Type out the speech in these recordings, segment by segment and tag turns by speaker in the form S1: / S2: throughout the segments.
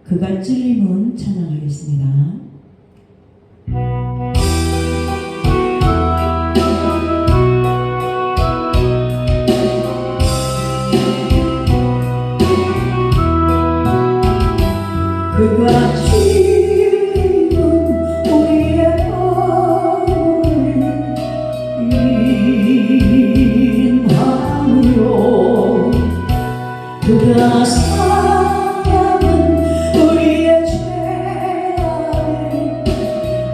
S1: 그가 찔림은 찬양하겠습니다. 그가 찔림은 우리의 마음을 인하여 그가 사랑은 우리의 죄를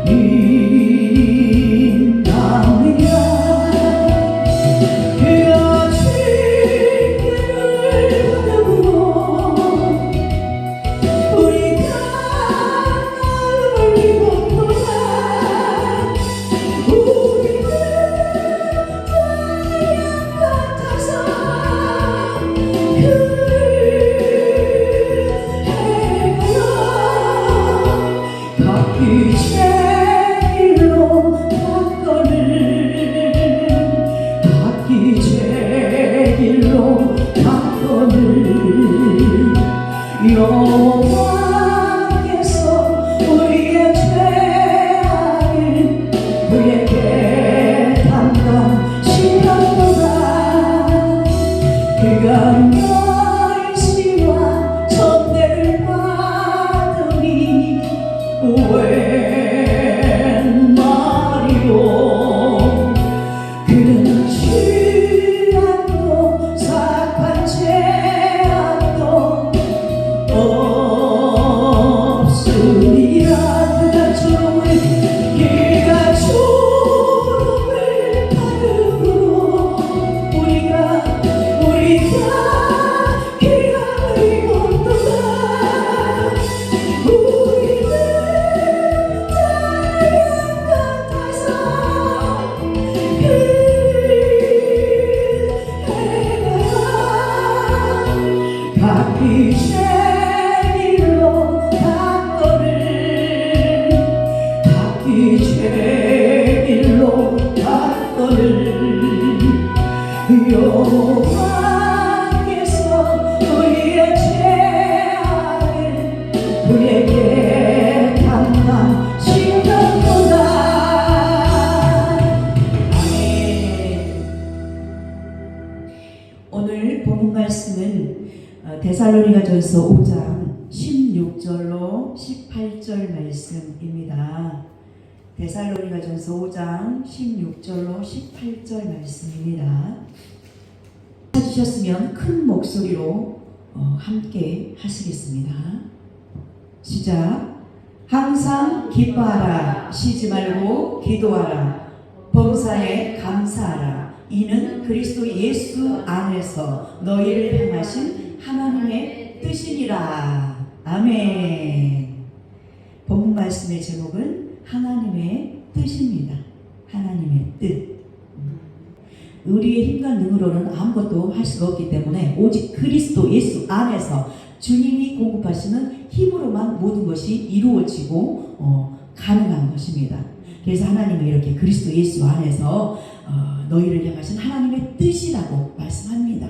S1: 인하여 그가 찔림을 받음으로 우리가 나를 입었도다. 우리는 태양 같아서 그를 행하여 각기 제일로 닦거늘 각기 제일로 닦거늘 여호와께서 우리의 죄악을 그에게 담당시켰도다. 그가 멸시와 천대를 받으니 웬 말이요. 그는 취함도 사악한 죄악도 없으리라. 그가 조롱을 받음으로 우리가 기함을 입었도다. 우리는 태양 같아서 그를 행하여 각기 제일로 닦거늘 각기 제일로 닦거늘 여호와께서 우리의 죄악을 그에게 담당시켰도다. 아멘. 오늘 본문 말씀은 데살로니가전서 5장 16절로 18절 말씀입니다. 데살로니가전서 5장 16절로 18절 말씀입니다. 찾으셨으면 큰 목소리로 함께 하시겠습니다. 시작. 항상 기뻐하라. 쉬지 말고 기도하라. 범사에 감사하라. 이는 그리스도 예수 안에서 너희를 향하신 하나님의 뜻이니라. 아멘. 본문 말씀의 제목은 하나님의 뜻입니다. 하나님의 뜻. 우리의 힘과 능으로는 아무것도 할 수가 없기 때문에 오직 그리스도 예수 안에서 주님이 공급하시는 힘으로만 모든 것이 이루어지고 가능한 것입니다. 그래서 하나님이 이렇게 그리스도 예수 안에서 너희를 향하신 하나님의 뜻이라고 말씀합니다.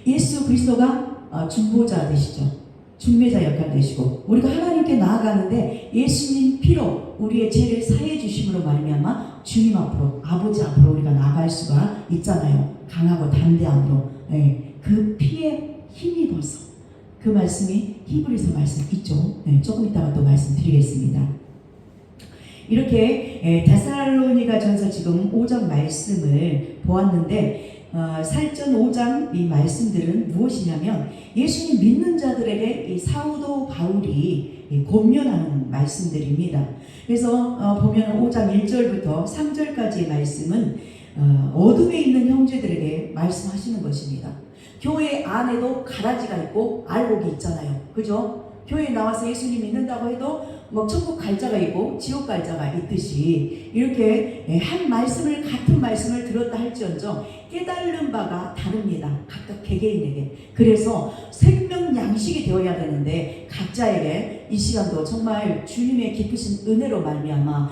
S1: 예수 그리스도가 중보자 되시죠. 중매자 역할 되시고 우리가 하나님께 나아가는데 예수님 피로 우리의 죄를 사해 주심으로 말미암아 주님 앞으로 아버지 앞으로 우리가 나아갈 수가 있잖아요. 강하고 담대함으로. 그 피에 힘입어서 그 말씀이 히브리서 말씀 있죠. 조금 이따가 또 말씀드리겠습니다. 이렇게 데살로니가전서 지금 5장 말씀을 보았는데 살전 5장 이 말씀들은 무엇이냐면 예수님 믿는 자들에게 이 사도 바울이 권면하는 말씀들입니다. 그래서 보면 5장 1절부터 3절까지의 말씀은 어둠에 있는 형제들에게 말씀하시는 것입니다. 교회 안에도 가라지가 있고 알곡이 있잖아요. 그죠? 교회에 나와서 예수님 믿는다고 해도 뭐 천국 갈 자가 있고 지옥 갈 자가 있듯이 이렇게 한 말씀을 같은 말씀을 들었다 할지언정 깨달은 바가 다릅니다. 각각 개개인에게. 그래서 생명 양식이 되어야 되는데 각자에게 이 시간도 정말 주님의 깊으신 은혜로 말미암아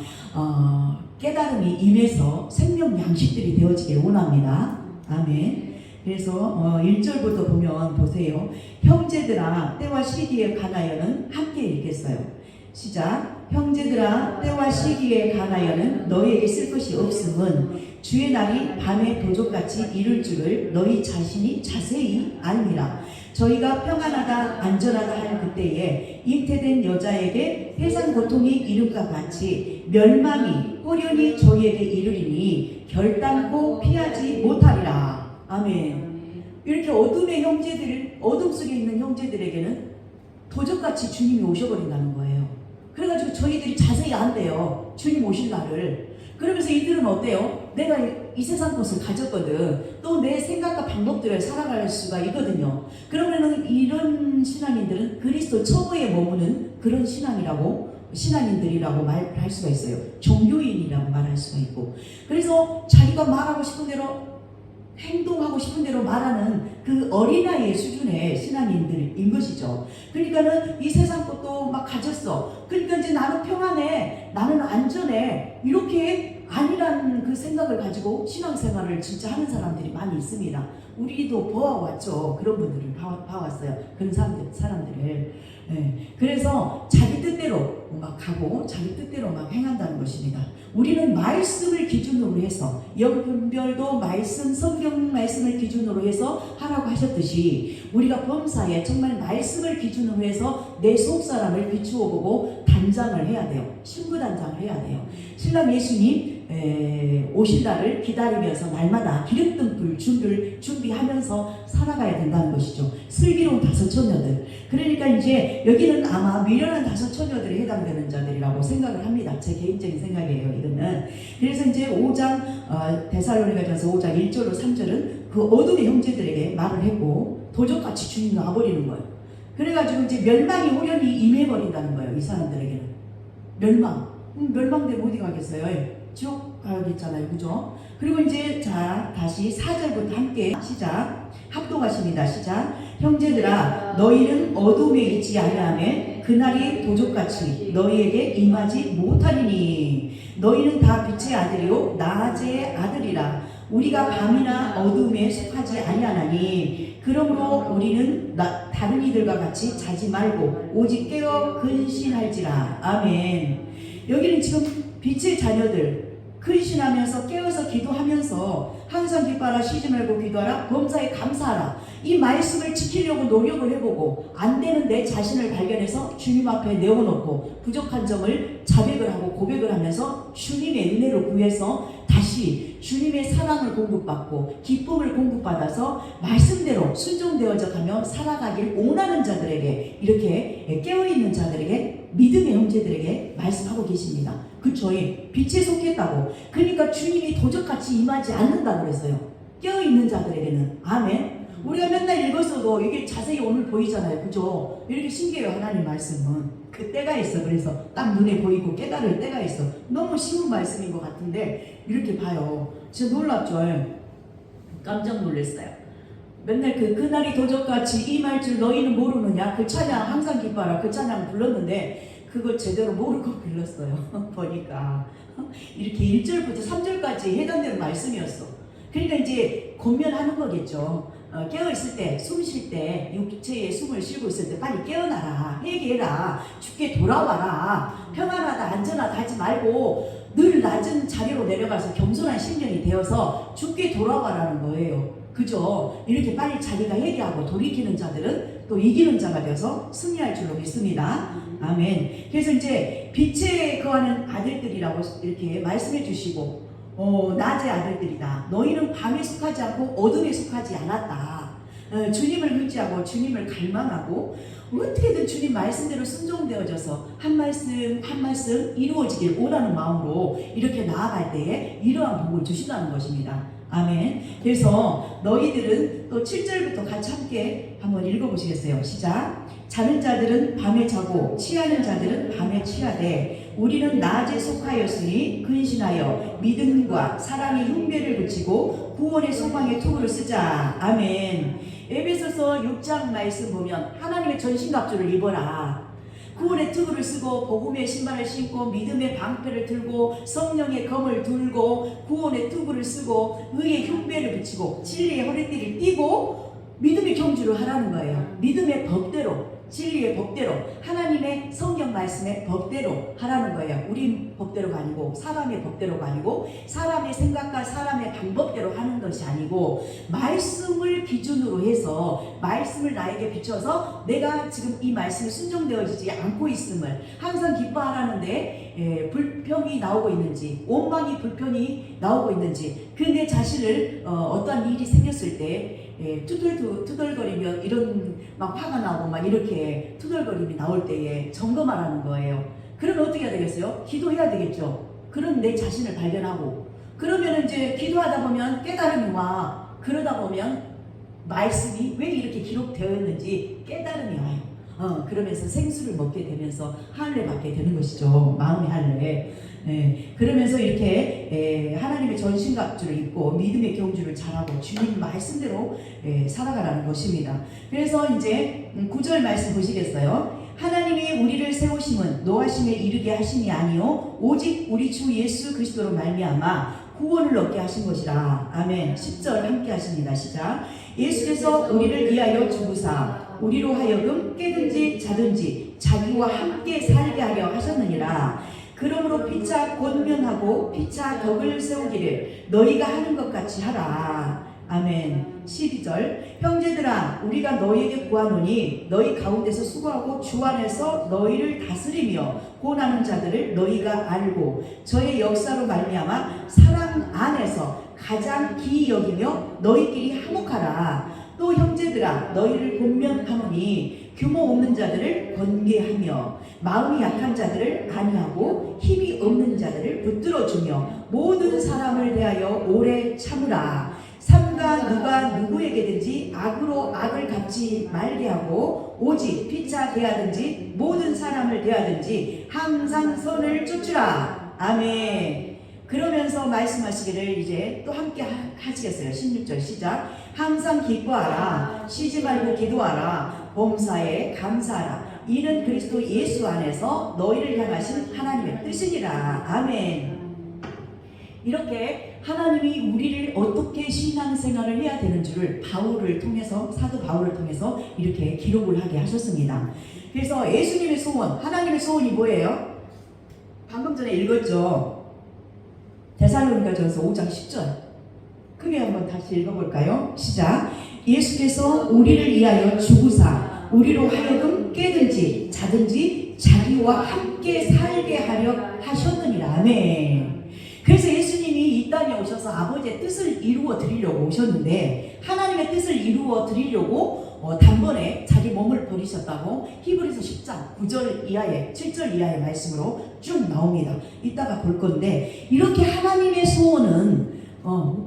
S1: 깨달음이 임해서 생명 양식들이 되어지길 원합니다. 아멘. 그래서 1절부터 보면 보세요. 형제들아 때와 시기에 관하여는 함께 읽겠어요. 시작. 형제들아 때와 시기에 관하여는 너희에게 쓸 것이 없음은 주의 날이 밤에 도적같이 이룰 줄을 너희 자신이 자세히 알미라. 저희가 평안하다 안전하다 할 그때에 잉태된 여자에게 세상 고통이 이름과 같이 멸망이 호련히 저희에게 이르리니 결단코 피하지 못하리라. 아멘. 이렇게 어둠의 형제들, 어둠 속에 있는 형제들에게는 도적같이 주님이 오셔버린다는 거예요. 그래가지고 저희들이 자세히 안돼요. 주님 오실 날을. 그러면서 이들은 어때요? 내가 이 세상 것을 가졌거든. 또 내 생각과 방법대로 살아갈 수가 있거든요. 그러면은 이런 신앙인들은 그리스도 처우에 머무는 그런 신앙인들이라고 말할 수가 있어요. 종교인이라고 말할 수가 있고. 그래서 자기가 말하고 싶은 대로 행동하고 싶은 대로 말하는 그 어린아이의 수준의 신앙인들인 것이죠. 그러니까는 이 세상 것도 막 가졌어. 그러니까 이제 나는 평안해, 나는 안전해, 이렇게 아니라는 그 생각을 가지고 신앙생활을 진짜 하는 사람들이 많이 있습니다. 우리도 보아왔죠. 그런 분들을 봐왔어요. 그런 사람들을. 네. 그래서 자기 뜻대로 막 가고 자기 뜻대로 막 행한다는 것입니다. 우리는 말씀을 기준으로 해서 영분별도 말씀, 성경 말씀을 기준으로 해서 하라고 하셨듯이 우리가 범사에 정말 말씀을 기준으로 해서 내 속사람을 비추어 보고 단장을 해야 돼요. 신부단장을 해야 돼요. 신랑 예수님 오실 날을 기다리면서 날마다 기름등불 준비하면서 살아가야 된다는 것이죠. 슬기로운 다섯 처녀들. 그러니까 이제 여기는 아마 미련한 다섯 처녀들에 해당되는 자들이라고 생각을 합니다. 제 개인적인 생각이에요, 이거는. 그래서 이제 5장 데살로니가전서 5장 1절로 3절은 그 어둠의 형제들에게 말을 했고 도적같이 주님이 와버리는 거예요. 그래가지고 이제 멸망이 호련히 임해버린다는 거예요, 이 사람들에게는. 멸망되면 어디 가겠어요? 지옥 가야겠잖아요, 그죠? 그리고 이제 자 다시 4절부터 함께 시작. 합독하십니다. 시작. 형제들아 너희는 어둠에 있지 아니하매 그날이 도적같이 너희에게 임하지 못하리니 너희는 다 빛의 아들이요 낮의 아들이라. 우리가 밤이나 어둠에 속하지 아니하나니 그러므로 우리는 다른 이들과 같이 자지 말고 오직 깨어 근신할지라. 아멘. 여기는 지금 빛의 자녀들 근신하면서 깨어서 기도하면서 항상 기뻐하라, 쉬지 말고 기도하라, 범사에 감사하라. 이 말씀을 지키려고 노력을 해보고 안 되는 내 자신을 발견해서 주님 앞에 내어놓고 부족한 점을 자백을 하고 고백을 하면서 주님의 은혜를 구해서 다시 주님의 사랑을 공급받고 기쁨을 공급받아서 말씀대로 순종되어져 가며 살아가길 원하는 자들에게, 이렇게 깨어있는 자들에게, 믿음의 형제들에게 말씀하고 계십니다. 그쵸? 빛에 속했다고. 그러니까 주님이 도적같이 임하지 않는다고 그랬어요. 깨어있는 자들에게는. 아멘. 우리가 맨날 읽었어도 이게 자세히 오늘 보이잖아요. 그죠? 이렇게 신기해요, 하나님 말씀은. 그 때가 있어. 그래서 딱 눈에 보이고 깨달을 때가 있어. 너무 쉬운 말씀인 것 같은데 이렇게 봐요. 진짜 놀랍죠? 깜짝 놀랐어요. 맨날 그날이 도적같이 임할 줄 너희는 모르느냐? 그 찬양 항상 기뻐하라. 그 찬양 불렀는데 그걸 제대로 모르고 불렀어요. 보니까 이렇게 1절부터 3절까지 해당되는 말씀이었어. 그러니까 이제 권면하는 거겠죠. 깨어있을 때, 숨 쉴 때, 육체에 숨을 쉬고 있을 때 빨리 깨어나라, 회개해라, 죽게 돌아와라, 평안하다 안전하다 하지 말고 늘 낮은 자리로 내려가서 겸손한 심령이 되어서 죽게 돌아와라는 거예요. 그죠? 이렇게 빨리 자기가 회개하고 돌이키는 자들은 또 이기는 자가 되어서 승리할 줄로 믿습니다. 아멘. 그래서 이제 빛에 거하는 아들들이라고 이렇게 말씀해 주시고 낮의 아들들이다. 너희는 밤에 속하지 않고 어둠에 속하지 않았다. 주님을 의지하고 주님을 갈망하고 어떻게든 주님 말씀대로 순종되어져서 한 말씀 한 말씀 이루어지길 원하는 마음으로 이렇게 나아갈 때에 이러한 복을 주신다는 것입니다. 아멘. 그래서 너희들은 또 7절부터 같이 함께 한번 읽어보시겠어요? 시작. 자는 자들은 밤에 자고 취하는 자들은 밤에 취하되 우리는 낮에 속하였으니 근신하여 믿음과 사랑의 흉배를 붙이고 구원의 소망의 투구를 쓰자. 아멘. 에베소서 6장 말씀 보면 하나님의 전신갑주를 입어라. 구원의 투구를 쓰고 복음의 신발을 신고 믿음의 방패를 들고 성령의 검을 들고 구원의 투구를 쓰고 의의 흉배를 붙이고 진리의 허리띠를 띠고 믿음의 경주를 하라는 거예요. 믿음의 법대로, 진리의 법대로, 하나님의 성경 말씀의 법대로 하라는 거예요. 우리 법대로가 아니고 사람의 법대로가 아니고 사람의 생각과 사람의 방법대로 하는 것이 아니고 말씀을 기준으로 해서 말씀을 나에게 비춰서 내가 지금 이 말씀에 순종되어지지 않고 있음을 항상 기뻐하라는데 불평이 나오고 있는지 원망이 불편이 나오고 있는지 그 내 자신을 어떠한 일이 생겼을 때 투덜거리며 이런 막 화가 나고 막 이렇게 투덜거림이 나올 때에 점검하라는 거예요. 그러면 어떻게 해야 되겠어요? 기도해야 되겠죠. 그럼 내 자신을 발견하고 그러면 이제 기도하다 보면 깨달음이 와. 그러다 보면 말씀이 왜 이렇게 기록되어 있는지 깨달음이 와요. 그러면서 생수를 먹게 되면서 할례 받게 되는 것이죠. 마음의 할례. 그러면서 이렇게 하나님의 전신갑주를 입고 믿음의 경주를 잘하고 주님 말씀대로 살아가라는 것입니다. 그래서 이제 9절 말씀 보시겠어요? 하나님이 우리를 세우심은 노하심에 이르게 하심이 아니요 오직 우리 주 예수 그리스도로 말미암아 구원을 얻게 하신 것이라. 아멘. 10절 함께 하십니다. 시작. 예수께서 우리를 위하여 죽으사 우리로 하여금 깨든지 자든지 자기와 함께 살게 하려 하셨느니라. 그러므로 피차 권면하고 피차 덕을 세우기를 너희가 하는 것 같이 하라. 아멘. 12절 형제들아 우리가 너희에게 구하노니 너희 가운데서 수고하고 주 안에서 너희를 다스리며 고난하는 자들을 너희가 알고 저의 역사로 말미암아 사랑 안에서 가장 기이 여기며 너희끼리 화목하라. 또 형제들아 너희를 권면하노니 규모 없는 자들을 권계하며 마음이 약한 자들을 안위하고 힘이 없는 자들을 붙들어주며 모든 사람을 대하여 오래 참으라. 삼가 누가 누구에게든지 악으로 악을 갚지 말게 하고 오직 피차 대하든지 모든 사람을 대하든지 항상 선을 쫓으라. 아멘. 그러면서 말씀하시기를 이제 또 함께 하시겠어요. 16절 시작. 항상 기뻐하라. 쉬지 말고 기도하라. 범사에 감사하라. 이는 그리스도 예수 안에서 너희를 향하신 하나님의 뜻이니라. 아멘. 이렇게 하나님이 우리를 어떻게 신앙생활을 해야 되는 줄을 바울을 통해서 사도 바울을 통해서 이렇게 기록을 하게 하셨습니다. 그래서 예수님의 소원, 하나님의 소원이 뭐예요? 방금 전에 읽었죠. 데살로니가전서 5장 10절. 크게 한번 다시 읽어볼까요? 시작. 예수께서 우리를 위하여 죽으사 우리로 하여금 깨든지 자든지 자기와 함께 살게 하려 하셨느니라. 아멘. 그래서 예수님이 이 땅에 오셔서 아버지의 뜻을 이루어 드리려고 오셨는데 하나님의 뜻을 이루어 드리려고 단번에 자기 몸을 버리셨다고 히브리서 10장 9절 이하의 7절 이하의 말씀으로 쭉 나옵니다. 이따가 볼 건데 이렇게 하나님의 소원은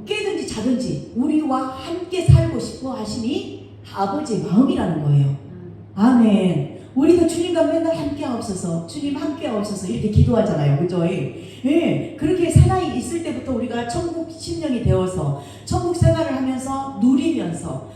S1: 깨든지 자든지 우리와 함께 살고 싶어 하심이 아버지의 마음이라는 거예요. 아멘. 우리도 주님과 맨날 함께 하옵소서, 주님 함께 하옵소서 이렇게 기도하잖아요. 그죠? 예, 그렇게 살아 있을 때부터 우리가 천국 심령이 되어서 천국 생활을 하면서 누리면서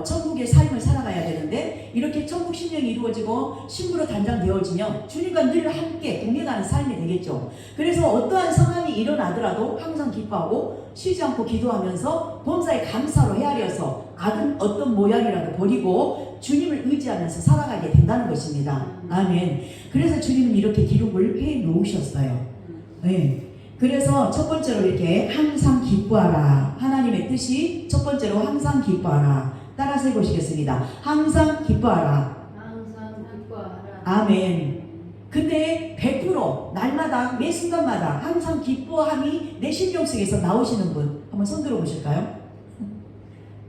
S1: 천국의 삶을 살아가야 되는데 이렇게 천국 심령이 이루어지고 신부로 단장되어지면 주님과 늘 함께 동행하는 삶이 되겠죠. 그래서 어떠한 상황이 일어나더라도 항상 기뻐하고 쉬지 않고 기도하면서 범사에 감사로 헤아려서 악은 어떤 모양이라도 버리고 주님을 의지하면서 살아가게 된다는 것입니다. 아멘. 그래서 주님은 이렇게 기록을 해 놓으셨어요. 네. 그래서 첫 번째로 이렇게 항상 기뻐하라. 하나님의 뜻이 첫 번째로 항상 기뻐하라. 따라서 해보시겠습니다. 항상 기뻐하라.
S2: 항상 기뻐하라.
S1: 아멘. 근데 100% 날마다 매 순간마다 항상 기뻐함이 내 심령 속에서 나오시는 분 한번 손 들어 보실까요?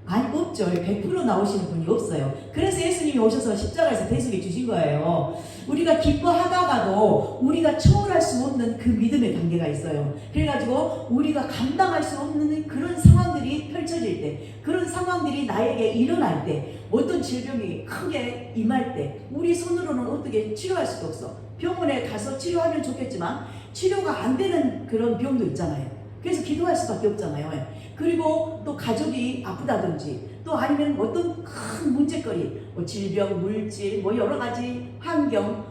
S1: 아니 없죠. 100% 나오시는 분이 없어요. 그래서 예수님이 오셔서 십자가에서 대속해 주신 거예요. 우리가 기뻐하다가도 우리가 초월할 수 없는 그 믿음의 단계가 있어요. 그래가지고 우리가 감당할 수 없는 그런 상황들이 펼쳐질 때, 그런 상황들이 나에게 일어날 때, 어떤 질병이 크게 임할 때 우리 손으로는 어떻게 치료할 수도 없어. 병원에 가서 치료하면 좋겠지만 치료가 안 되는 그런 병도 있잖아요. 그래서 기도할 수밖에 없잖아요. 그리고 또 가족이 아프다든지 또 아니면 어떤 큰 문제거리, 뭐 질병, 물질, 뭐 여러 가지 환경,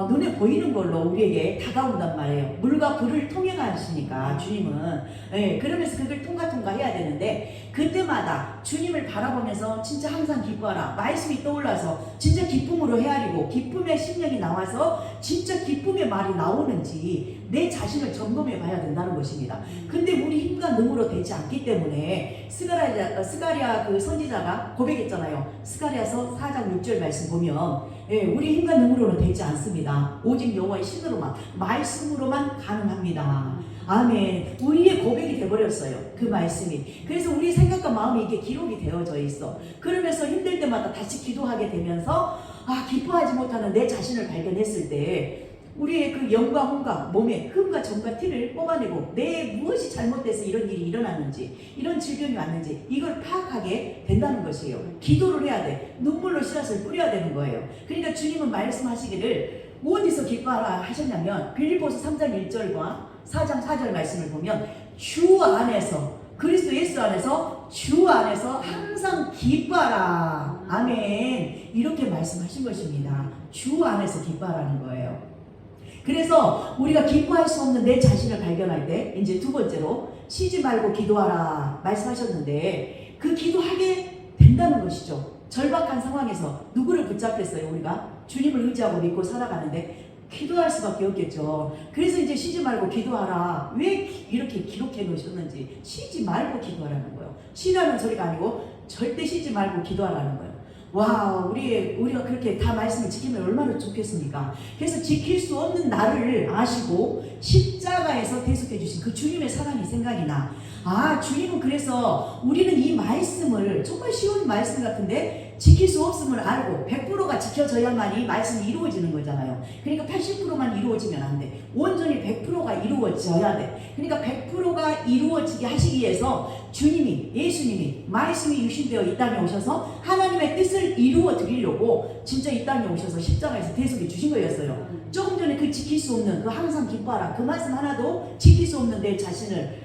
S1: 눈에 보이는 걸로 우리에게 다가온단 말이에요. 물과 불을 통해 가시니까 주님은. 예, 그러면서 그걸 통과해야 되는데 그때마다 주님을 바라보면서 진짜 항상 기뻐하라. 말씀이 떠올라서 진짜 기쁨으로 헤아리고 기쁨의 심령이 나와서 진짜 기쁨의 말이 나오는지 내 자신을 점검해 봐야 된다는 것입니다. 근데 우리 힘과 능으로 되지 않기 때문에 스가랴 그 선지자가 고백했잖아요. 스가랴서 4장 6절 말씀 보면 우리 힘과 능으로는 되지 않습니다. 오직 여호와의 신으로만 말씀으로만 가능합니다. 아멘. 우리의 고백이 되어버렸어요. 그 말씀이. 그래서 우리 생각과 마음이 이게 기록이 되어져 있어. 그러면서 힘들 때마다 다시 기도하게 되면서 기뻐하지 못하는 내 자신을 발견했을 때 우리의 그 영과 혼과 몸의 흠과 점과 티를 뽑아내고 내 무엇이 잘못돼서 이런 일이 일어났는지 이런 질병이 왔는지 이걸 파악하게 된다는 것이에요. 기도를 해야 돼. 눈물로 씨앗을 뿌려야 되는 거예요. 그러니까 주님은 말씀하시기를 어디서 기뻐하라 하셨냐면 빌립보서 3장 1절과 4장 4절 말씀을 보면 주 안에서 그리스도 예수 안에서 주 안에서 항상 기뻐하라. 아멘. 이렇게 말씀하신 것입니다. 주 안에서 기뻐하라는 거예요. 그래서 우리가 기뻐할 수 없는 내 자신을 발견할 때 이제 두 번째로 쉬지 말고 기도하라 말씀하셨는데 그 기도하게 된다는 것이죠. 절박한 상황에서 누구를 붙잡겠어요? 우리가 주님을 의지하고 믿고 살아가는데 기도할 수밖에 없겠죠. 그래서 이제 쉬지 말고 기도하라. 왜 이렇게 기록해 놓으셨는지 쉬지 말고 기도하라는 거예요. 쉬라는 소리가 아니고 절대 쉬지 말고 기도하라는 거예요. 와, 우리가 그렇게 다 말씀을 지키면 얼마나 좋겠습니까? 그래서 지킬 수 없는 나를 아시고 십자가에서 대속해 주신 그 주님의 사랑이 생각이 나. 주님은 그래서 우리는 이 말씀을 정말 쉬운 말씀 같은데 지킬 수 없음을 알고 100%가 지켜져야만 이 말씀이 이루어지는 거잖아요. 그러니까 80%만 이루어지면 안 돼. 온전히 100%가 이루어져야 돼. 그러니까 100%가 이루어지게 하시기 위해서 주님이, 예수님이 말씀이 유신되어 이 땅에 오셔서 하나님의 뜻을 이루어 드리려고 진짜 이 땅에 오셔서 십자가에서 대속해 주신 거였어요. 조금 전에 그 지킬 수 없는 그 항상 기뻐하라 그 말씀 하나도 지킬 수 없는 내 자신을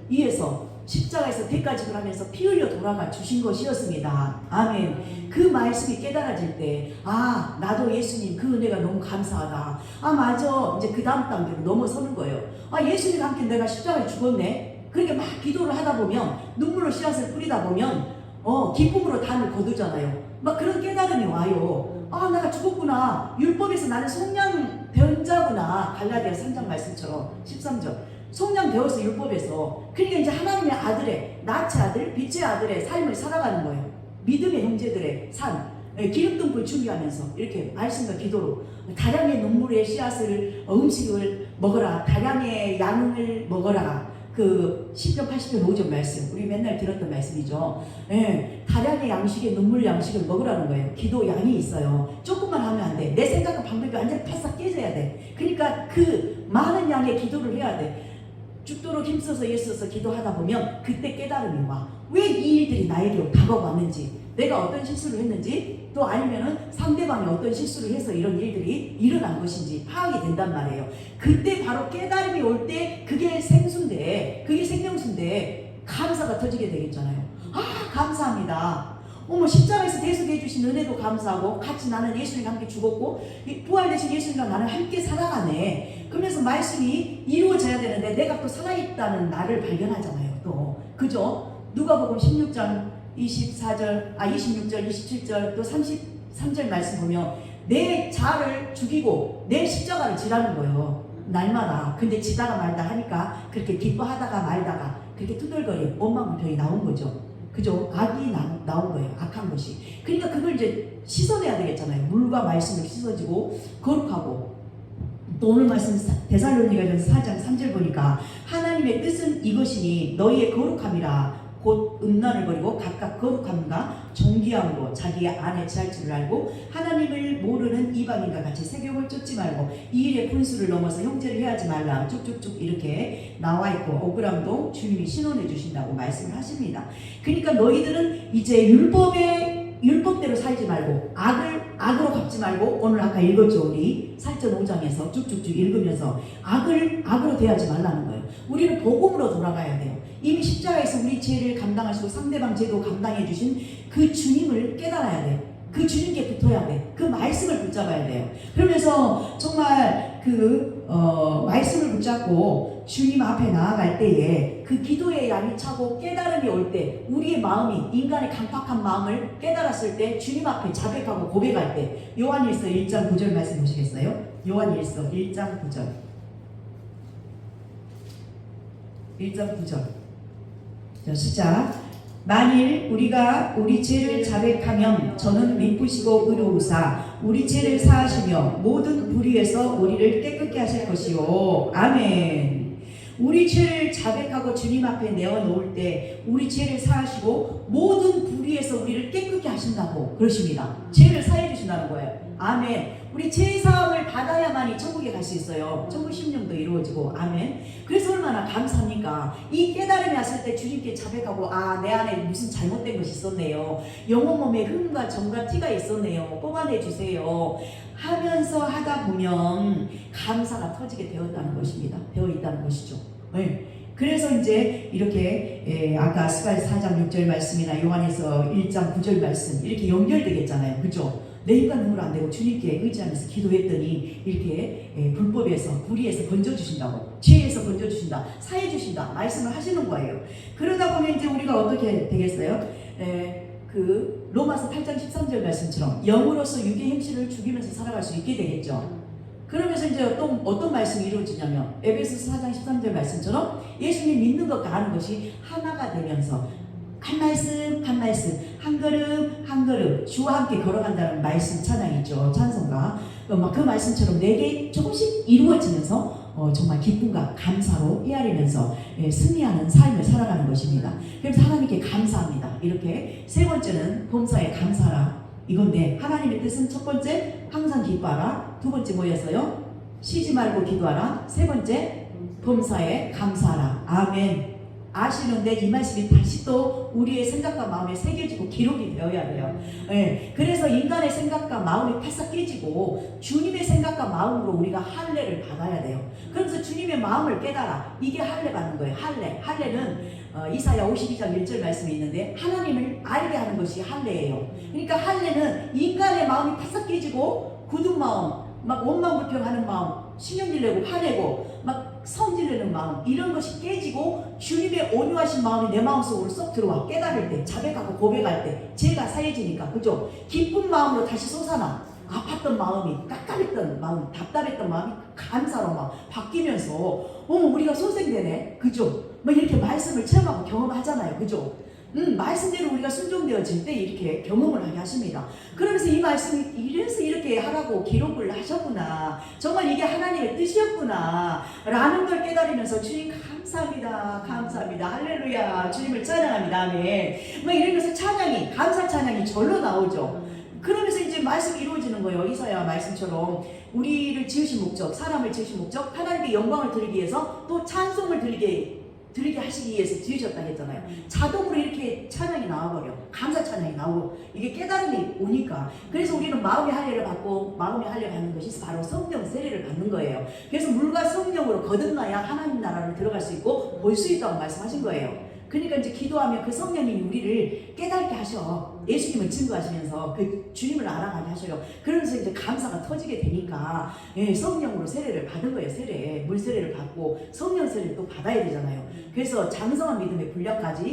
S1: 위해서 십자가에서 대가직을 하면서 피 흘려 돌아가 주신 것이었습니다. 아멘. 그 말씀이 깨달아질 때 나도 예수님 그 은혜가 너무 감사하다. 맞아. 이제 그 다음 단계로 넘어서는 거예요. 예수님과 함께 내가 십자가에 죽었네. 그렇게 막 기도를 하다 보면 눈물로 씨앗을 뿌리다 보면 기쁨으로 단을 거두잖아요. 막 그런 깨달음이 와요. 내가 죽었구나. 율법에서 나는 속량 변자구나. 갈라디아 3장 말씀처럼 13절. 속량되어서 율법에서. 그러니까 이제 하나님의 아들의 낫의 아들, 빛의 아들의 삶을 살아가는 거예요. 믿음의 형제들의 삶. 기름등불 준비하면서 이렇게 말씀과 기도로 다량의 눈물의 씨앗을 음식을 먹어라. 다량의 양을 먹어라. 그 10편 80편 5절 말씀 우리 맨날 들었던 말씀이죠. 다량의 양식에 눈물 양식을 먹으라는 거예요. 기도 양이 있어요. 조금만 하면 안 돼. 내 생각과 방법이 완전히 바싹 깨져야 돼. 그러니까 그 많은 양의 기도를 해야 돼. 죽도록 힘써서 예수서 기도하다 보면 그때 깨달음이 와. 왜 이 일들이 나에게 다가왔는지, 내가 어떤 실수를 했는지, 또 아니면은 상대방이 어떤 실수를 해서 이런 일들이 일어난 것인지 파악이 된단 말이에요. 그때 바로 깨달음이 올 때 그게 생수인데, 그게 생명수인데 감사가 터지게 되겠잖아요. 감사합니다. 십자가에서 대속해 주신 은혜도 감사하고 같이 나는 예수님과 함께 죽었고 부활되신 예수님과 나는 함께 살아가네. 그러면서 말씀이 이루어져야 되는데 내가 또 살아있다는 나를 발견하잖아요. 또 그죠? 누가복음 16장 26절 27절 또 33절 말씀 보면 내 자를 죽이고 내 십자가를 지라는 거예요. 날마다. 근데 지다가 말다 하니까 그렇게 기뻐하다가 말다가 그렇게 투덜거리 원망불평이 나온 거죠. 그죠? 악이 나온 거예요. 악한 것이. 그러니까 그걸 이제 씻어내야 되겠잖아요. 물과 말씀을 씻어지고 거룩하고. 또 오늘 말씀 데살로니가전서 4장 3절 보니까 하나님의 뜻은 이것이니 너희의 거룩함이라 곧 음란을 버리고 각각 거룩함과 존귀함으로 자기의 안에 처할 줄을 알고 하나님을 모르는 이방인과 같이 세경을 쫓지 말고 이 일의 분수를 넘어서 형제를 해하지 말라. 쭉쭉쭉 이렇게 나와 있고 억울함도 주님이 신원해 주신다고 말씀을 하십니다. 그러니까 너희들은 이제 율법대로 살지 말고 악으로 갚지 말고 오늘 아까 읽었죠. 우리 살전 5장에서 쭉쭉쭉 읽으면서 악으로 대하지 말라는 거예요. 우리는 복음으로 돌아가야 돼요. 이미 십자가에서 우리 죄를 감당하시고 상대방 죄도 감당해 주신 그 주님을 깨달아야 돼. 그 주님께 붙어야 돼. 그 말씀을 붙잡아야 돼요. 그러면서 정말 그 말씀을 붙잡고 주님 앞에 나아갈 때에 그 기도의 양이 차고 깨달음이 올 때 우리의 마음이 인간의 강팍한 마음을 깨달았을 때 주님 앞에 자백하고 고백할 때 요한일서 1장 9절 말씀 보시겠어요? 요한일서 1장 9절 1장 9절 자, 시작. 만일 우리가 우리 죄를 자백하면 저는 미쁘시고 의로우사 우리 죄를 사하시며 모든 불의에서 우리를 깨끗게 하실 것이요. 아멘. 우리 죄를 자백하고 주님 앞에 내어놓을 때 우리 죄를 사하시고 모든 불의에서 우리를 깨끗게 하신다고 그러십니다. 죄를 사해 주신다는 거예요. 아멘. 우리 죄 사함을 받아야만이 천국에 갈 수 있어요. 천국 심령도 이루어지고. 아멘. 그래서 얼마나 감사합니까? 이 깨달음이 왔을 때 주님께 자백하고 내 안에 무슨 잘못된 것이 있었네요. 영혼 몸에 흠과 점과 티가 있었네요. 뽑아내 주세요. 하면서 하다 보면 감사가 터지게 되었다는 것입니다. 되어 있다는 것이죠. 네. 그래서 이제 이렇게 아까 스가랴 4장 6절 말씀이나 요한에서 1장 9절 말씀 이렇게 연결되겠잖아요. 그죠? 내 인간 눈으로 안 되고 주님께 의지하면서 기도했더니 이렇게 불법에서 불의에서 건져주신다고 죄에서 건져주신다 사해주신다 말씀을 하시는 거예요. 그러다 보면 이제 우리가 어떻게 되겠어요? 그 로마서 8장 13절 말씀처럼 영으로서 육의 행실을 죽이면서 살아갈 수 있게 되겠죠. 그러면서 이제 또 어떤 말씀이 이루어지냐면 에베소서 4장 13절 말씀처럼 예수님 믿는 것과 아는 것이 하나가 되면서 한 말씀 한 말씀 한 걸음 한 걸음 주와 함께 걸어간다는 말씀 찬양이죠. 찬송가 그 말씀처럼 내게 조금씩 이루어지면서 정말 기쁨과 감사로 헤아리면서 승리하는 삶을 살아가는 것입니다. 그래서 하나님께 감사합니다. 이렇게 세 번째는 범사에 감사라 이건데 하나님의 뜻은 첫 번째 항상 기뻐하라, 두 번째 뭐였어요? 쉬지 말고 기도하라, 세 번째 범사에 감사하라. 아멘. 아시는데 이 말씀이 다시 또 우리의 생각과 마음에 새겨지고 기록이 되어야 돼요. 네, 그래서 인간의 생각과 마음이 팔싹 깨지고 주님의 생각과 마음으로 우리가 할례를 받아야 돼요. 그러면서 주님의 마음을 깨달아. 이게 할례 받는 거예요. 할례는 이사야 52장 1절 말씀이 있는데 하나님을 알게 하는 것이 할례예요. 그러니까 할례는 인간의 마음이 팔싹 깨지고 굳은 마음, 막 원망불평하는 마음, 신경질 내고 화내고 막 성질내는 마음 이런 것이 깨지고 주님의 온유하신 마음이 내 마음속으로 쏙 들어와. 깨달을 때 자백하고 고백할 때 죄가 사해지니까 그죠? 기쁜 마음으로 다시 솟아나. 아팠던 마음이 깝깝했던 마음 답답했던 마음이 감사로 막 바뀌면서 우리가 소생되네 그죠? 뭐 이렇게 말씀을 체험하고 경험하잖아요 그죠? 말씀대로 우리가 순종되어질 때 이렇게 경험을 하게 하십니다. 그러면서 이 말씀이 이래서 이렇게 하라고 기록을 하셨구나. 정말 이게 하나님의 뜻이었구나. 라는 걸 깨달으면서 주님 감사합니다. 감사합니다. 할렐루야. 주님을 찬양합니다. 아멘. 뭐 이러면서 찬양이, 감사 찬양이 절로 나오죠. 그러면서 이제 말씀이 이루어지는 거예요. 이사야 말씀처럼 우리를 지으신 목적, 사람을 지으신 목적, 하나님께 영광을 드리기 위해서 또 찬송을 드리게 하시기 위해서 지으셨다 했잖아요. 자동으로 이렇게 찬양이 나와버려. 감사 찬양이 나오고 이게 깨달음이 오니까. 그래서 우리는 마음의 할례를 받고 마음의 할례를 받는 것이 바로 성령 세례를 받는 거예요. 그래서 물과 성령으로 거듭나야 하나님 나라를 들어갈 수 있고 볼 수 있다고 말씀하신 거예요. 그러니까 이제 기도하면 그 성령님이 우리를 깨닫게 하셔. 예수님을 증거하시면서 그 주님을 알아가게 하셔요. 그러면서 이제 감사가 터지게 되니까 성령으로 세례를 받은 거예요. 물 세례를 받고 성령 세례를 또 받아야 되잖아요. 그래서 장성한 믿음의 분량까지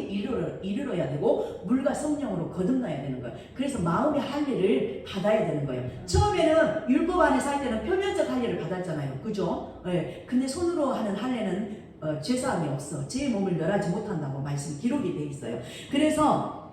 S1: 이르러야 되고 물과 성령으로 거듭나야 되는 거예요. 그래서 마음의 할례를 받아야 되는 거예요. 처음에는 율법 안에서 할 때는 표면적 할례를 받았잖아요. 그죠? 근데 손으로 하는 할례는 죄사함이 없어. 제 몸을 멸하지 못한다고 말씀 기록이 돼 있어요. 그래서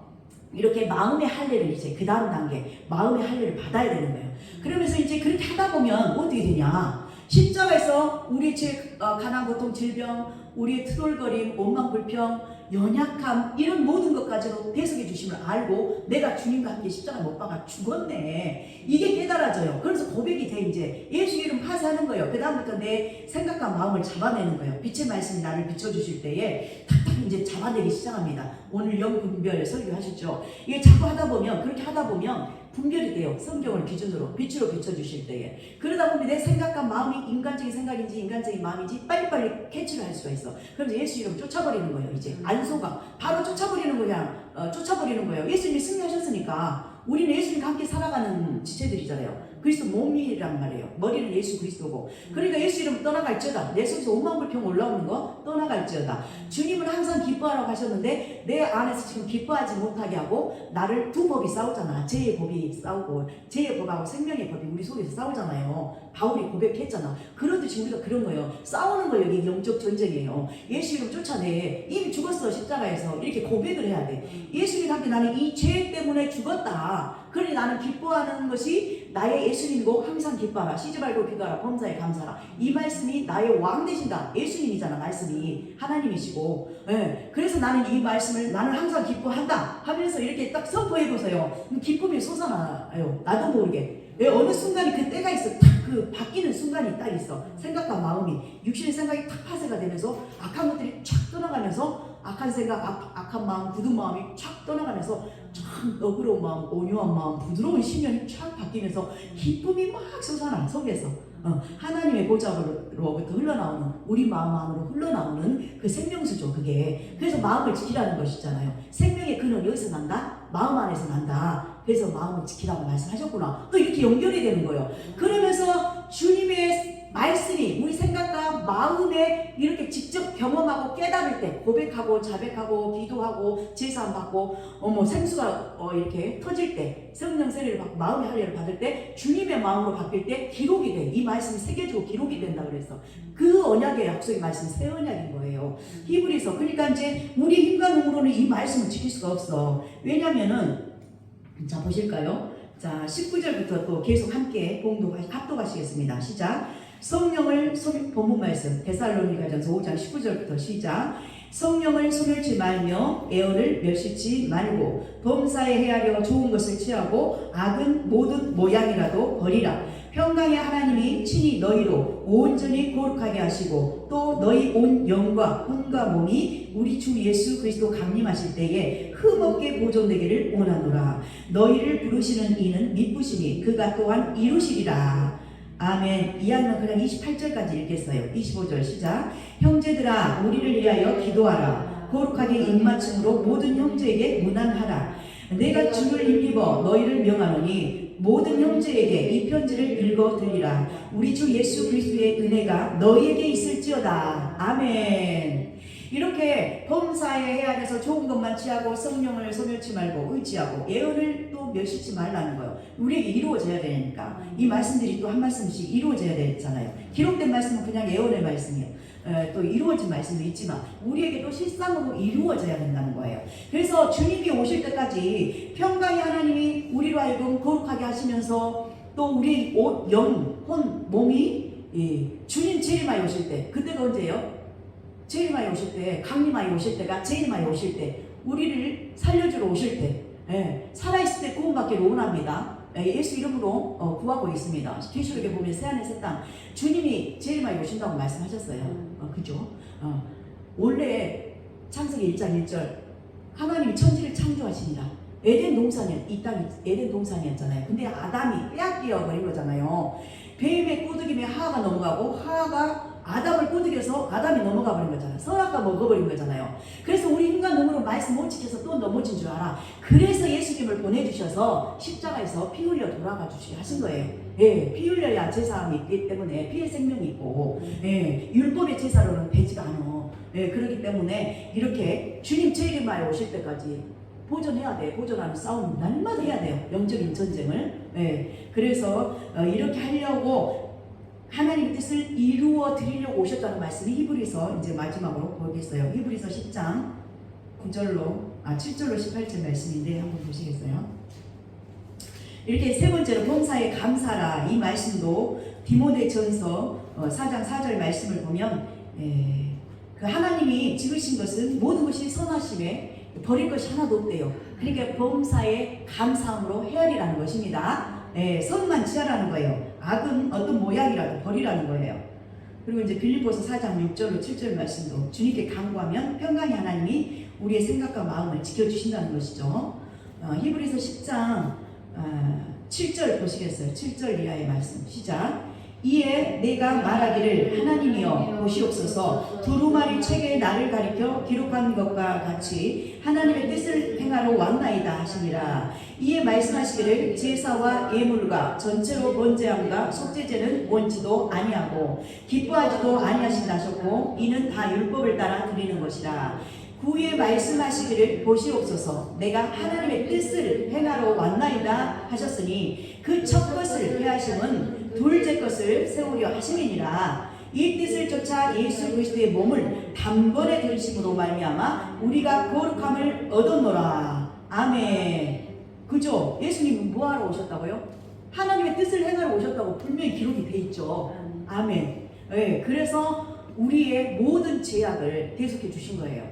S1: 이렇게 마음의 할례를 이제 그 다음 단계 마음의 할례를 받아야 되는 거예요. 그러면서 이제 그렇게 하다 보면 어떻게 되냐? 십자가에서 우리 죄, 가난, 고통, 질병, 우리의 트롤거림, 원망불평, 연약함 이런 모든 것까지도 대속해 주심을 알고 내가 주님과 함께 십자가 못 박아 죽었네. 이게 깨달아져요. 그래서 고백이 돼. 이제 예수 이름 파쇄하는 거예요. 그 다음부터 내 생각과 마음을 잡아내는 거예요. 빛의 말씀이 나를 비춰주실 때에 탁탁 이제 잡아내기 시작합니다. 오늘 영분별 설교하셨죠. 이게 자꾸 하다 보면 그렇게 하다 보면 분별이 돼요. 성경을 기준으로 빛으로 비춰주실 때에. 그러다 보면 내 생각과 마음이 인간적인 생각인지 인간적인 마음인지 빨리빨리 캐치를 할 수가 있어. 그래서 예수 이름 쫓아버리는 거예요. 이제 안 속아. 바로 쫓아버리는 거야. 쫓아버리는 거예요. 예수님이 승리하셨으니까 우리는 예수님과 함께 살아가는 지체들이잖아요. 그리스도 몸이란 말이에요. 머리는 예수 그리스도고. 그러니까 예수 이름 떠나갈지어다. 내 속에서 오만 불평 올라오는 거 떠나갈지어다. 주님은 항상 기뻐하라고 하셨는데 내 안에서 지금 기뻐하지 못하게 하고 나를 두 법이 싸우잖아. 죄의 법이 싸우고 죄의 법하고 생명의 법이 우리 속에서 싸우잖아요. 바울이 고백했잖아. 그렇듯이 우리가 그런 거예요. 싸우는 거 여기 영적 전쟁이에요. 예수 이름 쫓아내. 이미 죽었어 십자가에서. 이렇게 고백을 해야 돼. 예수님과 함께 나는 이 죄 때문에 죽었다. 그러니 나는 기뻐하는 것이 나의 예수님이고 항상 기뻐하라. 쉬지 말고 기도하라. 범사에 감사하라. 이 말씀이 나의 왕 되신다. 예수님이잖아. 말씀이 하나님이시고. 예. 그래서 나는 이 말씀을 나는 항상 기뻐한다 하면서 이렇게 딱 선포해보세요. 기쁨이 솟아나요. 나도 모르게. 왜 어느 순간이 그 때가 있어. 딱 그 바뀌는 순간이 딱 있어. 생각과 마음이 육신의 생각이 탁 파쇄가 되면서 악한 것들이 촥 떠나가면서 악한 생각, 악한 마음, 굳은 마음이 촥 떠나가면서 참 너그러운 마음, 온유한 마음, 부드러운 심연이 촥 바뀌면서 기쁨이 막 솟아나 속에서 하나님의 보좌로부터 흘러나오는 우리 마음 안으로 흘러나오는 그 생명수죠. 그게 그래서 마음을 지키라는 것이잖아요. 생명의 근원 여기서 난다? 마음 안에서 난다. 그래서 마음을 지키라고 말씀하셨구나. 또 이렇게 연결이 되는 거예요. 그러면서 주님의 말씀이 우리 생각과 마음에 이렇게 직접 경험하고 깨달을 때 고백하고 자백하고 기도하고 제사함 받고 생수가 이렇게 터질 때 성령 세례를 받고 마음의 할례를 받을 때 주님의 마음으로 바뀔 때 기록이 돼. 이 말씀이 새겨지고 기록이 된다 그래서 그 언약의 약속의 말씀이 새 언약인 거예요. 히브리서. 그러니까 이제 우리 힘과 능으로는 이 말씀을 지킬 수가 없어. 왜냐면은 자 보실까요? 자 19절부터 또 계속 함께 합독하시겠습니다. 시작. 성령을 본문 말씀 데살로니가전서 5장 19절부터 시작. 성령을 소멸치 말며 애언을 멸시치 말고 범사에 헤아려 좋은 것을 취하고 악은 모든 모양이라도 버리라. 평강의 하나님이 친히 너희로 온전히 거룩하게 하시고 또 너희 온 영과 혼과 몸이 우리 주 예수 그리스도 강림하실 때에 흠없게 보존되기를 원하노라. 너희를 부르시는 이는 미쁘시니 그가 또한 이루시리라. 아멘. 이하는 그냥 28절까지 읽겠어요. 25절 시작. 형제들아 우리를 위하여 기도하라. 거룩하게 입맞춤으로 모든 형제에게 문안하라. 내가 주를 힘입어 너희를 명하노니 모든 형제에게 이 편지를 읽어 드리라. 우리 주 예수 그리스도의 은혜가 너희에게 있을지어다. 아멘. 이렇게 범사에 헤아려서 좋은 것만 취하고 성령을 소멸치 말고 의지하고 예언을 또 멸시치 말라는 거예요. 우리에게 이루어져야 되니까 이 말씀들이 또 한 말씀씩 이루어져야 되잖아요. 기록된 말씀은 그냥 예언의 말씀이에요. 또 이루어진 말씀도 있지만 우리에게도 실상으로 이루어져야 된다는 거예요. 그래서 주님이 오실 때까지 평강의 하나님이 우리로 하여금 거룩하게 하시면서 또 우리의 영, 혼, 몸이 주님 재림하여 오실 때 그때가 언제예요? 재림하여 오실 때, 강림하여 오실 때가 재림하여 오실 때, 우리를 살려주러 오실 때, 살아있을 때 구원받기를 원합니다. 예수 이름으로 구하고 있습니다. 계시록에 보면 새하늘 새 땅 주님이 재림하여 오신다고 말씀하셨어요. 그죠? 원래 창세기 1장 1절 하나님이 천지를 창조하시니라. 에덴 동산이 이 땅이 에덴 동산이었잖아요. 근데 아담이 빼앗겨 버린 거잖아요. 뱀의 꼬드김에 하하가 넘어가고 하하가 아담을 꼬드겨서 아담이 넘어가 버린 거잖아요. 선악과 먹어버린 거잖아요. 그래서 우리 힘과 능으로 말씀 못 지켜서 또 넘어진 줄 알아. 그래서 예수님을 보내주셔서 십자가에서 피 흘려 돌아가 주시게 하신 거예요. 피 흘려야 제사함이 있기 때문에 피의 생명이 있고 율법의 제사로는 되지가 않아. 그렇기 때문에 이렇게 주님 재림하여 오실 때까지 보존해야 돼. 보존하는 싸움 날마다 해야 돼요. 영적인 전쟁을. 그래서 이렇게 하려고 하나님의 뜻을 이루어 드리려고 오셨다는 말씀이 히브리서 이제 마지막으로 보겠어요. 히브리서 10장 7절로 18절 말씀인데 한번 보시겠어요? 이렇게 세 번째로 범사에 감사라. 이 말씀도 디모데전서 4장 4절 말씀을 보면 그 하나님이 지으신 것은 모든 것이 선하심에 버릴 것이 하나도 없대요. 그러니까 범사에 감사함으로 헤아리라는 것입니다. 선만 취하라는 거예요. 악은 어떤 모양이라도 버리라는 거예요. 그리고 이제 빌립보서 4장 6절로 7절 말씀도 주님께 간구하면 평강의 하나님이 우리의 생각과 마음을 지켜주신다는 것이죠. 히브리서 10장 7절 보시겠어요? 7절 이하의 말씀 시작. 이에 내가 말하기를 하나님이여 보시옵소서 두루마리 책에 나를 가리켜 기록한 것과 같이 하나님의 뜻을 행하러 왔나이다 하시니라. 이에 말씀하시기를 제사와 예물과 전체로 번제함과 속죄제는 원치도 아니하고 기뻐하지도 아니하신다 하셨고 이는 다 율법을 따라 드리는 것이라. 후에 말씀하시기를 보시옵소서 내가 하나님의 뜻을 행하러 왔나이다 하셨으니 그 첫 것을 해하심은 둘째 것을 세우려 하심이니라. 이 뜻을 쫓아 예수 그리스도의 몸을 단번에 들으심으로 말미암아 우리가 거룩함을 얻었노라. 아멘. 그죠? 예수님은 뭐하러 오셨다고요? 하나님의 뜻을 행하러 오셨다고 분명히 기록이 돼 있죠. 아멘. 네, 그래서 우리의 모든 죄악을 대속해 주신 거예요.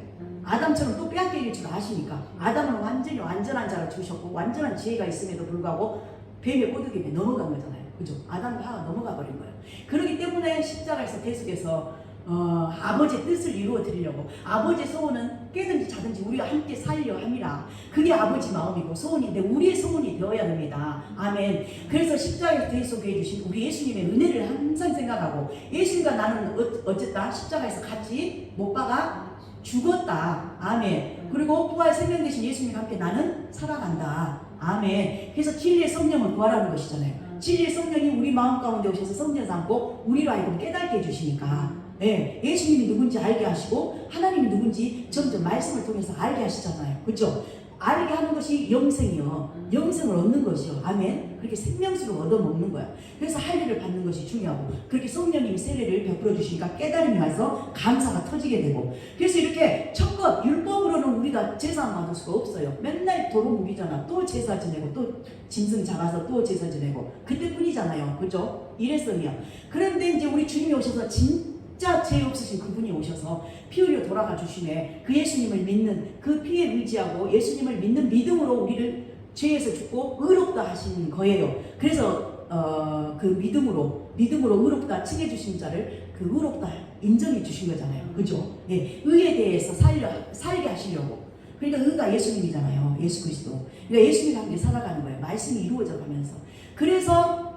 S1: 아담처럼 또 빼앗길 줄 아시니까. 아담은 완전히 완전한 자를 주셨고 완전한 지혜가 있음에도 불구하고 뱀의 꼬드김에 넘어간 거잖아요. 그죠? 아담과 하가 넘어가 버린 거예요. 그렇기 때문에 십자가에서 대속해서 아버지의 뜻을 이루어 드리려고 아버지의 소원은 깨든지 자든지 우리가 함께 살려 함이라. 그게 아버지 마음이고 소원인데 우리의 소원이 되어야 됩니다. 아멘. 그래서 십자가에서 대속해 주신 우리 예수님의 은혜를 항상 생각하고 예수님과 나는 어쨌다 십자가에서 같이 못 박아 죽었다. 아멘. 그리고 부활 생명 되신 예수님과 함께 나는 살아간다. 아멘. 그래서 진리의 성령을 구하라는 것이잖아요. 진리의 성령이 우리 마음 가운데 오셔서 성령 삼고 우리로 하여금 깨닫게 해주시니까 네, 예수님이 누군지 알게 하시고 하나님이 누군지 점점 말씀을 통해서 알게 하시잖아요. 그렇죠? 알게 하는 것이 영생이요. 영생을 얻는 것이요. 아멘. 그렇게 생명수를 얻어먹는 거야. 그래서 할례를 받는 것이 중요하고 그렇게 성령님이 세례를 베풀어 주시니까 깨달음이 와서 감사가 터지게 되고 그래서 이렇게 첫것 율법으로는 우리가 제사 받을 수가 없어요. 맨날 도로묵이잖아. 또 제사 지내고 또 짐승 잡아서 또 제사 지내고 그때뿐이잖아요. 그죠? 이랬어요. 그런데 이제 우리 주님이 오셔서 진짜 죄 없으신 그분이 오셔서 피 흘려 돌아가 주시네. 그 예수님을 믿는 그 피에 의지하고 예수님을 믿는 믿음으로 우리를 죄에서 죽고 의롭다 하신 거예요. 그래서 그 믿음으로 의롭다 칭해 주신 자를 그 의롭다 인정해 주신 거잖아요. 그죠? 예, 의에 대해서 살게 하시려고. 그러니까 의가 예수님이잖아요. 예수 그리스도. 그러니까 예수님과 함께 살아가는 거예요. 말씀이 이루어져 가면서. 그래서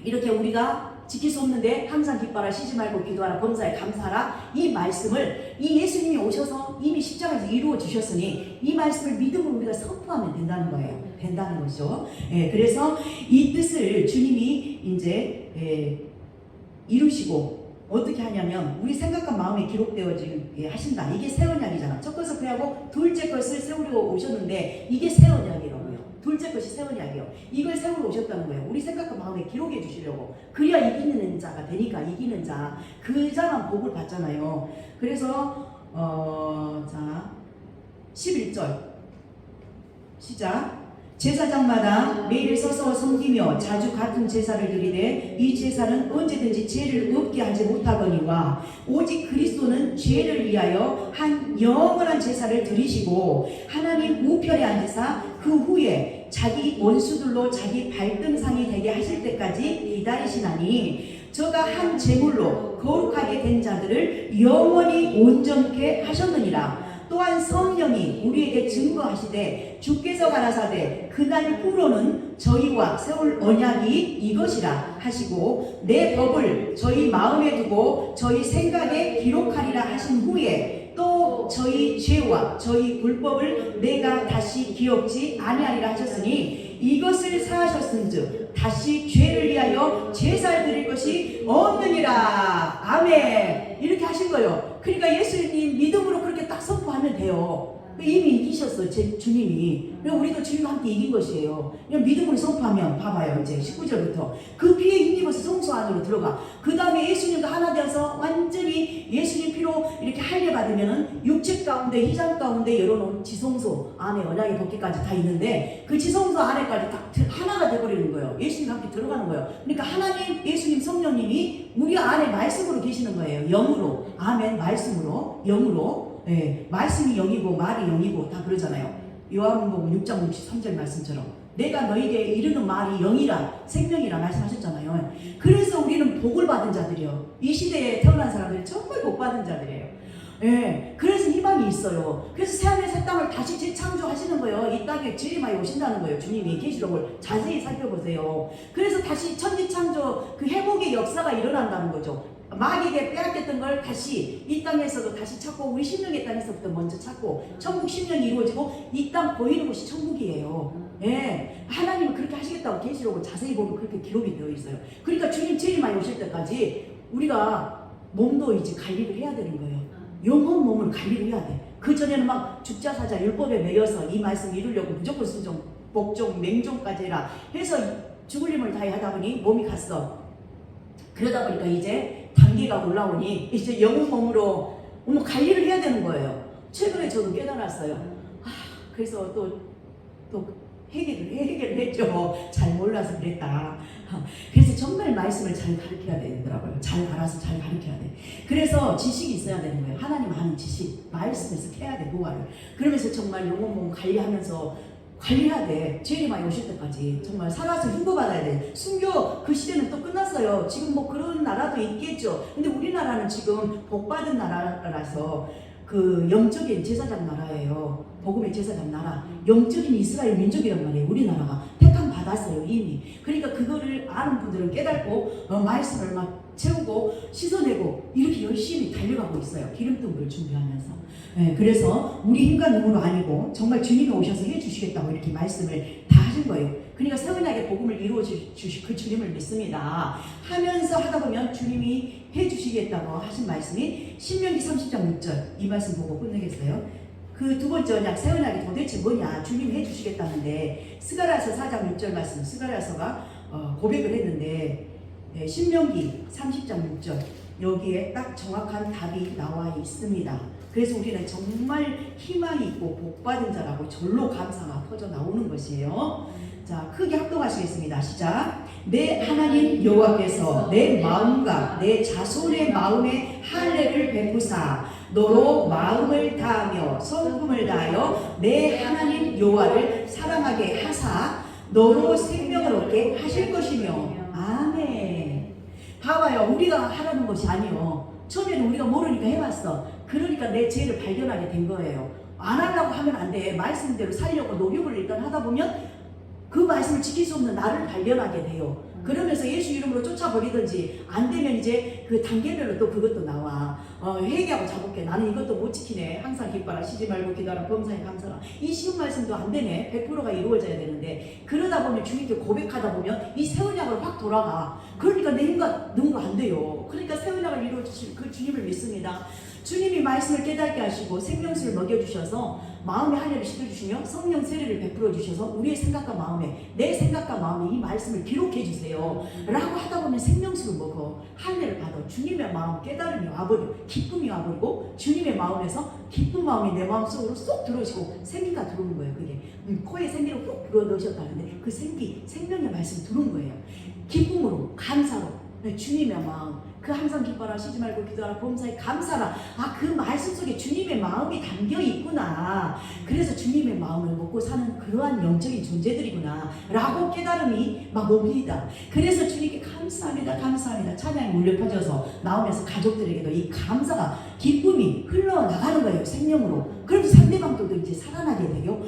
S1: 이렇게 우리가 지킬 수 없는데 항상 기뻐하라 쉬지 말고 기도하라 범사에 감사하라 이 말씀을 이 예수님이 오셔서 이미 십자가에서 이루어 주셨으니 이 말씀을 믿음으로 우리가 선포하면 된다는 거예요. 된다는 거죠. 예, 그래서 이 뜻을 주님이 이제 이루시고 어떻게 하냐면 우리 생각과 마음에 기록되어지게 하신다. 이게 새 언약이잖아. 첫 것을 그하고 둘째 것을 세우려 오셨는데 이게 새 언약이라고요. 둘째 것이 새 언약이요. 이걸 세우러 오셨다는 거예요. 우리 생각과 마음에 기록해 주시려고. 그래야 이기는 자가 되니까 이기는 자. 그 자만 복을 받잖아요. 그래서 자 11절 시작. 제사장마다 매일 서서 섬기며 자주 같은 제사를 드리되 이 제사는 언제든지 죄를 없게 하지 못하거니와 오직 그리스도는 죄를 위하여 한 영원한 제사를 드리시고 하나님 우편에 앉으사 그 후에 자기 원수들로 자기 발등상이 되게 하실 때까지 기다리시나니 저가 한 제물로 거룩하게 된 자들을 영원히 온전케 하셨느니라. 또한 성령이 우리에게 증거하시되 주께서 가라사대 그날 후로는 저희와 세울 언약이 이것이라 하시고 내 법을 저희 마음에 두고 저희 생각에 기록하리라 하신 후에 또 저희 죄와 저희 불법을 내가 다시 기억지 아니하리라 하셨으니 이것을 사하셨은즉 다시 죄를 위하여 제사를 드릴 것이 없느니라. 아멘. 이렇게 하신 거예요. 그러니까 예수님 믿음으로 그렇게 딱 선포하면 돼요. 이미 이기셨어 주님이. 그럼 우리도 주님과 함께 이긴 것이에요. 그냥 믿음으로 선포하면 봐봐요. 이제 19절부터 그 피에 힘입어서 성소 안으로 들어가. 그 다음에 예수님과 하나 되어서 완전히 예수님 피로 이렇게 할례 받으면은 육체 가운데 휘장 가운데 열어놓은 지성소 안에 언약의 법궤까지 다 있는데 그 지성소 안에까지 딱 하나가 돼버리는 거예요. 예수님과 함께 들어가는 거예요. 그러니까 하나님 예수님 성령님이 우리 안에 말씀으로 계시는 거예요. 영으로. 아멘. 말씀으로 영으로. 네, 말씀이 영이고 말이 영이고 다 그러잖아요. 요한복음 6장 63절 말씀처럼 내가 너희에게 이르는 말이 영이라 생명이라 말씀하셨잖아요. 그래서 우리는 복을 받은 자들이요. 이 시대에 태어난 사람들이 정말 복 받은 자들이에요. 예, 그래서 희망이 있어요. 그래서 새하늘 새 땅을 다시 재창조하시는 거예요. 이 땅에 주님이 오신다는 거예요. 주님이 계시록을 자세히 살펴보세요. 그래서 다시 천지창조 그 회복의 역사가 일어난다는 거죠. 마귀에게 빼앗겼던 걸 다시 이 땅에서도 다시 찾고 우리 심령의 땅에서부터 먼저 찾고 천국 심령이 이루어지고 이 땅 보이는 곳이 천국이에요. 예, 하나님은 그렇게 하시겠다고 계시록을 자세히 보면 그렇게 기록이 되어 있어요. 그러니까 주님 제일 많이 오실 때까지 우리가 몸도 이제 관리를 해야 되는 거예요. 영혼 몸을 관리를 해야 돼. 그 전에는 막 죽자사자 율법에 매여서 이 말씀 이루려고 무조건 순종, 복종, 맹종까지 해라 해서 죽을 힘을 다해 하다 보니 몸이 갔어. 그러다 보니까 이제 단계가 올라오니 이제 영혼 몸으로 관리를 해야 되는 거예요. 최근에 저도 깨달았어요. 그래서 또 해결을 했죠. 잘 몰라서 그랬다. 그래서 정말 말씀을 잘 가르쳐야 되더라고요. 잘 알아서 잘 가르쳐야 돼. 그래서 지식이 있어야 되는 거예요. 하나님 아는 지식, 말씀에서 해야 돼, 노화를. 그러면서 정말 영혼 몸 관리하면서 관리해야 돼. 제일이 많이 오실 때까지 정말 살아서 흉보받아야 돼. 순교 그 시대는 또 끝났어요. 지금 뭐 그런 나라도 있겠죠. 근데 우리나라는 지금 복받은 나라라서 그 영적인 제사장 나라예요. 복음의 제사장 나라, 영적인 이스라엘 민족이란 말이에요. 우리나라가 택함 받았어요 이미. 그러니까 그거를 아는 분들은 깨닫고 말씀을 막 채우고 씻어내고 이렇게 열심히 달려가고 있어요. 기름등불 준비하면서. 네, 그래서 우리 힘과 능으로 아니고 정말 주님이 오셔서 해주시겠다고 이렇게 말씀을 다 하신 거예요. 그러니까 새 언약의 복음을 이루어 주실 그 주님을 믿습니다 하면서 하다 보면 주님이 해주시겠다고 하신 말씀이 신명기 30장 6절 이 말씀 보고 끝내겠어요. 그 두 번째 언약, 새 언약이 도대체 뭐냐? 주님이 해주시겠다는데 스가랴서 4장 6절 말씀, 스가랴서가 고백을 했는데 신명기 30장 6절 여기에 딱 정확한 답이 나와 있습니다. 그래서 우리는 정말 희망이 있고 복받은 자라고 절로 감사가 터져 나오는 것이에요. 자, 크게 합동하시겠습니다. 시작. 내 하나님 여호와께서 내 마음과 내 자손의 마음에 할례를 베푸사 너로 마음을 다하며 성품을 다하여 내 하나님 여호와를 사랑하게 하사 너로 생명을 얻게 하실 것이며. 아멘. 봐봐요. 우리가 하라는 것이 아니요. 처음에는 우리가 모르니까 해봤어. 그러니까 내 죄를 발견하게 된 거예요. 안 하려고 하면 안 돼. 말씀대로 살려고 노력을 일단 하다 보면 그 말씀을 지킬 수 없는 나를 발견하게 돼요. 그러면서 예수 이름으로 쫓아버리든지 안 되면 이제 그 단계별로 또 그것도 나와. 회개하고 자복해. 나는 이것도 못 지키네. 항상 기뻐라. 쉬지 말고 기도하라. 범사에 감사라. 이 쉬운 말씀도 안 되네. 100%가 이루어져야 되는데 그러다 보면 주님께 고백하다 보면 이 새 언약으로 확 돌아가. 그러니까 내 힘과 능으로 안 돼요. 그러니까 새 언약을 이루어 주실 그 주님을 믿습니다. 주님이 말씀을 깨닫게 하시고 생명수를 먹여주셔서 마음의 할례를 시켜주시며 성령 세례를 베풀어 주셔서 우리의 생각과 마음에 내 생각과 마음에 이 말씀을 기록해 주세요 라고 하다 보면 생명수를 먹어 할례를 받아 주님의 마음 깨달음이 와버리고 기쁨이 와버리고 주님의 마음에서 기쁜 마음이 내 마음속으로 쏙 들어오시고 생기가 들어오는 거예요. 그게 코에 생기를 훅 불어넣으셨다는데 그 생명의 말씀이 들어온 거예요. 기쁨으로 감사로 주님의 마음 그 항상 기뻐라 쉬지 말고 기도하라 범사에 감사라. 그 말씀 속에 주님의 마음이 담겨 있구나. 그래서 주님의 마음을 먹고 사는 그러한 영적인 존재들이구나 라고 깨달음이 막 옵니다. 그래서 주님께 감사합니다 감사합니다 찬양이 울려 퍼져서 나오면서 가족들에게도 이 감사가 기쁨이 흘러나가는 거예요. 생명으로. 그럼 상대방들도 이제 살아나게 되고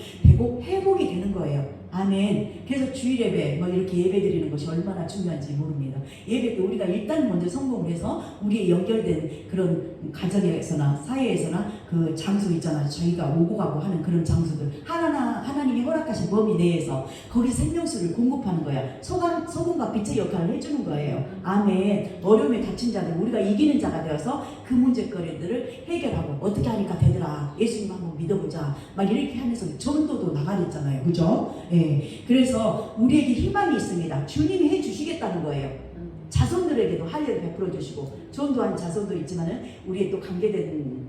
S1: 회복이 되는 거예요. 아멘. 그래서 주일 예배 이렇게 예배 드리는 것이 얼마나 중요한지 모릅니다. 예배 때 우리가 일단 먼저 성공을 해서 우리의 연결된 그런 가정에서나 사회에서나 그 장소 있잖아요. 저희가 오고 가고 하는 그런 장소들 하나님이 허락하신 범위 내에서 거기 생명수를 공급하는 거야. 소금과 빛의 역할을 해주는 거예요. 아멘. 어려움에 다친 자들 우리가 이기는 자가 되어서 그 문제거리들을 해결하고 어떻게 하니까 되더라. 예수님 한번 믿어보자. 막 이렇게 하면서 전도도 나가겠잖아요. 그죠? 예. 그래서 우리에게 희망이 있습니다. 주님이 해주시겠다는 거예요. 자손들에게도 할례를 베풀어 주시고 전도한 자손도 있지만은 우리의 또 관계된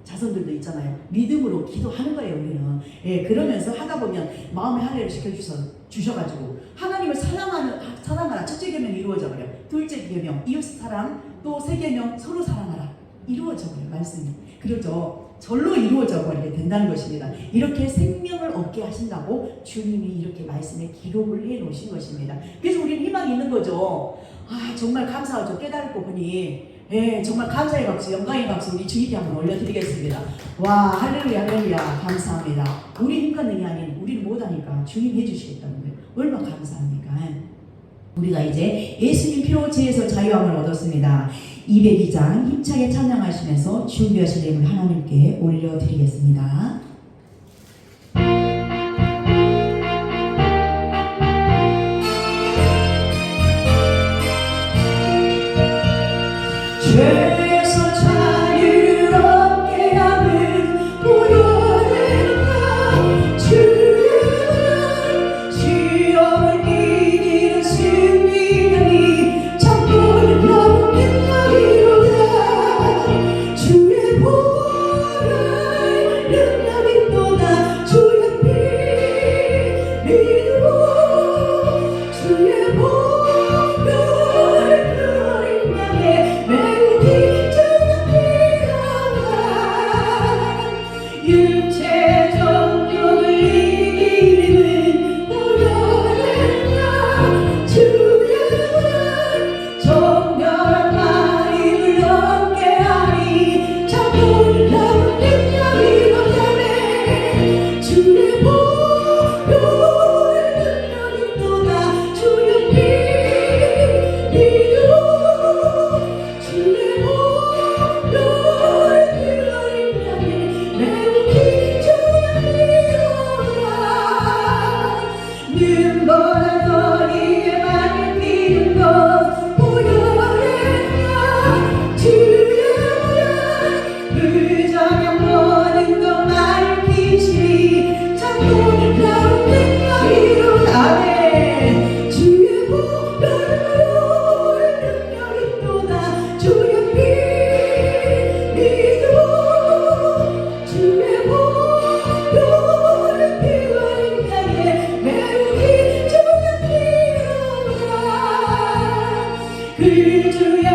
S1: 자손들도 있잖아요. 믿음으로 기도하는 거예요. 우리는. 예, 그러면서 하다 보면 마음의 할례를 시켜주셔가지고 하나님을 사랑하라. 첫째 계명 이루어져 버려. 둘째 계명 이웃 사랑 또 세 계명 서로 사랑하라. 이루어져 버려 말씀이. 그렇죠. 절로 이루어져 버리게 된다는 것입니다. 이렇게 생명을 얻게 하신다고 주님이 이렇게 말씀에 기록을 해 놓으신 것입니다. 그래서 우리는 희망이 있는 거죠. 정말 감사하죠. 깨달고 보니 예, 정말 감사의 박수, 영광의 박수 우리 주일이 한번 올려드리겠습니다. 와, 할렐루야, 할렐루야, 감사합니다. 우리 힘과 능이 아닌 우리는 못하니까 주님 해주시겠다는 거예요. 얼마나 감사합니까? 우리가 이제 예수님 피로 죄에서 자유함을 얻었습니다. 202장 힘차게 찬양하시면서 준비하신 내용을 하나님께 올려드리겠습니다. 죄에서 자유를 얻게 하는 보혈의 주의 시험을 이기는 승리하니 참고를 넘는 나이로다. 주의 보혈 능력이 또다. 주의 피 믿음으로 주의 보혈 그를 향해 매우 기준한 피가 육체 정욕을 이기는 보혈의 나 주의 정결한 마음을 얻게 하니 참고를 넘는 능력이로다네. 주의 보혈 능력이 또다. 주의 피 믿음으로 주의 보혈 그를 향해 매우 기준한 피로다. 눈보라 거리에 많은 믿음도 보혈의 나 주의 의정한 모든 것 밝히시니 참고는 나오는 너희로다네. 주의 보혈 능력이 또다. 주의 피 믿음으로 주의 보혈 피와 향해 매우 기준한 피로다. 그 주의